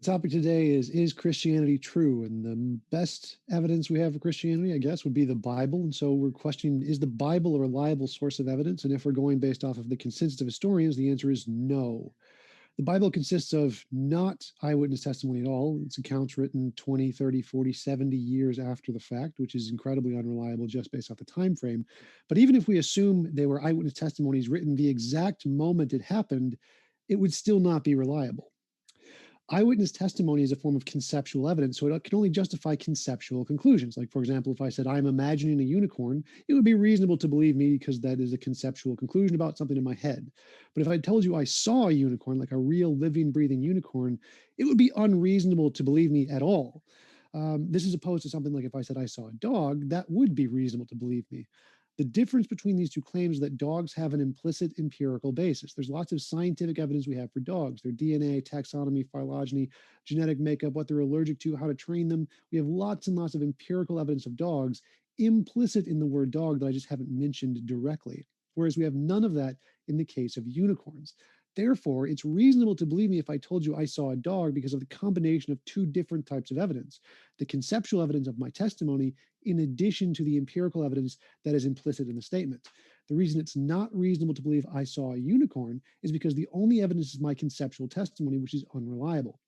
Topic today is Christianity true? And the best evidence we have for Christianity, I guess, would be the Bible. And so we're questioning, is the Bible a reliable source of evidence? And if we're going based off of the consensus of historians, the answer is no. The Bible consists of not eyewitness testimony at all. It's accounts written 20, 30, 40, 70 years after the fact, which is incredibly unreliable just based off the time frame. But even if we assume they were eyewitness testimonies written the exact moment it happened, it would still not be reliable. Eyewitness testimony is a form of conceptual evidence, so it can only justify conceptual conclusions. Like, for example, if I said, I'm imagining a unicorn, it would be reasonable to believe me because that is a conceptual conclusion about something in my head. But if I told you I saw a unicorn, like a real living, breathing unicorn, it would be unreasonable to believe me at all. This is opposed to something like if I said I saw a dog, that would be reasonable to believe me. The difference between these two claims is that dogs have an implicit empirical basis. There's lots of scientific evidence we have for dogs, their DNA, taxonomy, phylogeny, genetic makeup, what they're allergic to, how to train them. We have lots and lots of empirical evidence of dogs implicit in the word dog that I just haven't mentioned directly. Whereas we have none of that in the case of unicorns. Therefore, it's reasonable to believe me if I told you I saw a dog because of the combination of two different types of evidence: the conceptual evidence of my testimony, in addition to the empirical evidence that is implicit in the statement. The reason it's not reasonable to believe I saw a unicorn is because the only evidence is my conceptual testimony, which is unreliable.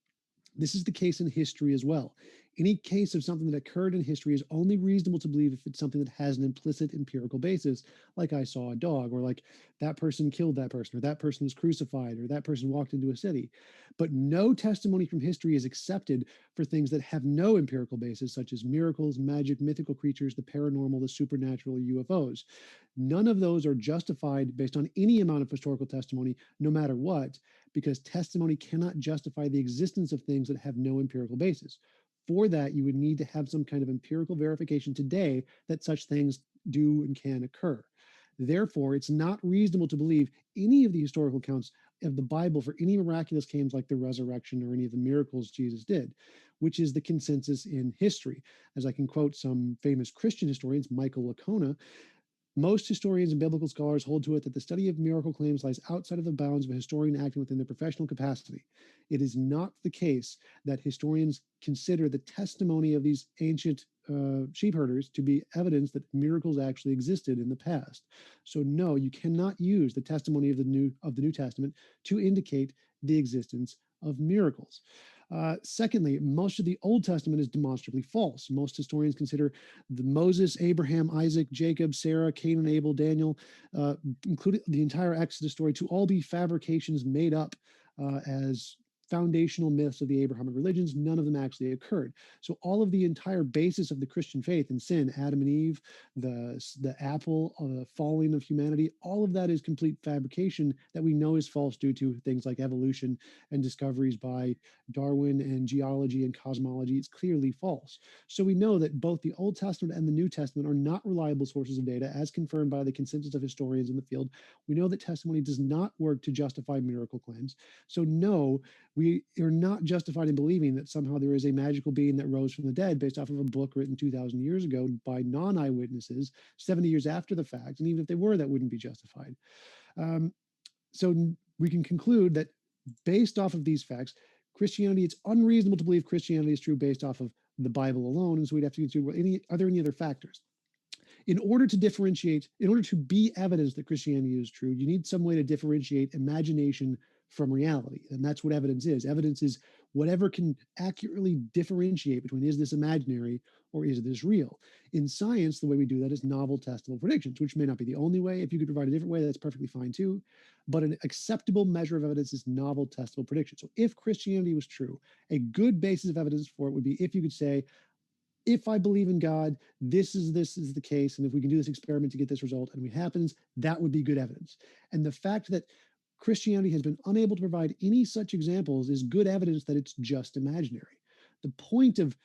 This is the case in history as well. Any case of something that occurred in history is only reasonable to believe if it's something that has an implicit empirical basis, like I saw a dog, or like that person killed that person, or that person was crucified, or that person walked into a city. But no testimony from history is accepted for things that have no empirical basis, such as miracles, magic, mythical creatures, the paranormal, the supernatural, or UFOs. None of those are justified based on any amount of historical testimony, no matter what, because testimony cannot justify the existence of things that have no empirical basis. For that, you would need to have some kind of empirical verification today that such things do and can occur. Therefore, it's not reasonable to believe any of the historical accounts of the Bible for any miraculous claims like the resurrection or any of the miracles Jesus did, which is the consensus in history. As I can quote some famous Christian historians, Michael Licona, most historians and biblical scholars hold to it that the study of miracle claims lies outside of the bounds of a historian acting within their professional capacity. It is not the case that historians consider the testimony of these ancient sheep herders to be evidence that miracles actually existed in the past. So no, you cannot use the testimony of the New Testament to indicate the existence of miracles. Secondly, most of the Old Testament is demonstrably false. Most historians consider the Moses, Abraham, Isaac, Jacob, Sarah, Cain, and Abel, Daniel, including the entire Exodus story, to all be fabrications made up as foundational myths of the Abrahamic religions. None of them actually occurred. So all of the entire basis of the Christian faith and sin, Adam and Eve, the apple, the falling of humanity, all of that is complete fabrication that we know is false due to things like evolution and discoveries by Darwin and geology and cosmology. It's clearly false. So we know that both the Old Testament and the New Testament are not reliable sources of data, as confirmed by the consensus of historians in the field. We know that testimony does not work to justify miracle claims. So no, we are not justified in believing that somehow there is a magical being that rose from the dead based off of a book written 2,000 years ago by non-eyewitnesses 70 years after the fact. And even if they were, that wouldn't be justified. So we can conclude that based off of these facts, Christianity, it's unreasonable to believe Christianity is true based off of the Bible alone. And so we'd have to consider, are there any other factors? In order to differentiate, in order to be evidence that Christianity is true, you need some way to differentiate imagination from reality. And that's what evidence is. Evidence is whatever can accurately differentiate between, is this imaginary or is this real? In science, the way we do that is novel testable predictions, which may not be the only way. If you could provide a different way, that's perfectly fine too. But an acceptable measure of evidence is novel testable prediction. So if Christianity was true, a good basis of evidence for it would be if you could say, if I believe in God, this is the case, and if we can do this experiment to get this result, and it happens, that would be good evidence. And the fact that Christianity has been unable to provide any such examples is good evidence that it's just imaginary. The point of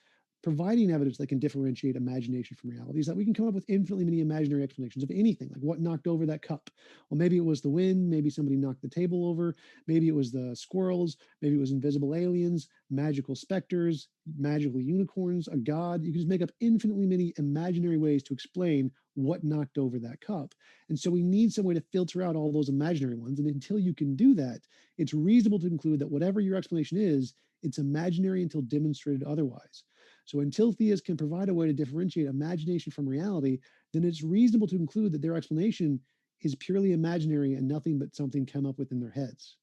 providing evidence that can differentiate imagination from reality is that we can come up with infinitely many imaginary explanations of anything, like what knocked over that cup. Well, maybe it was the wind, maybe somebody knocked the table over, maybe it was the squirrels, maybe it was invisible aliens, magical specters, magical unicorns, a god. You can just make up infinitely many imaginary ways to explain what knocked over that cup. And so we need some way to filter out all those imaginary ones. And until you can do that, it's reasonable to conclude that whatever your explanation is It's imaginary until demonstrated otherwise. So until theists can provide a way to differentiate imagination from reality, then it's reasonable to conclude that their explanation is purely imaginary and nothing but something come up within their heads.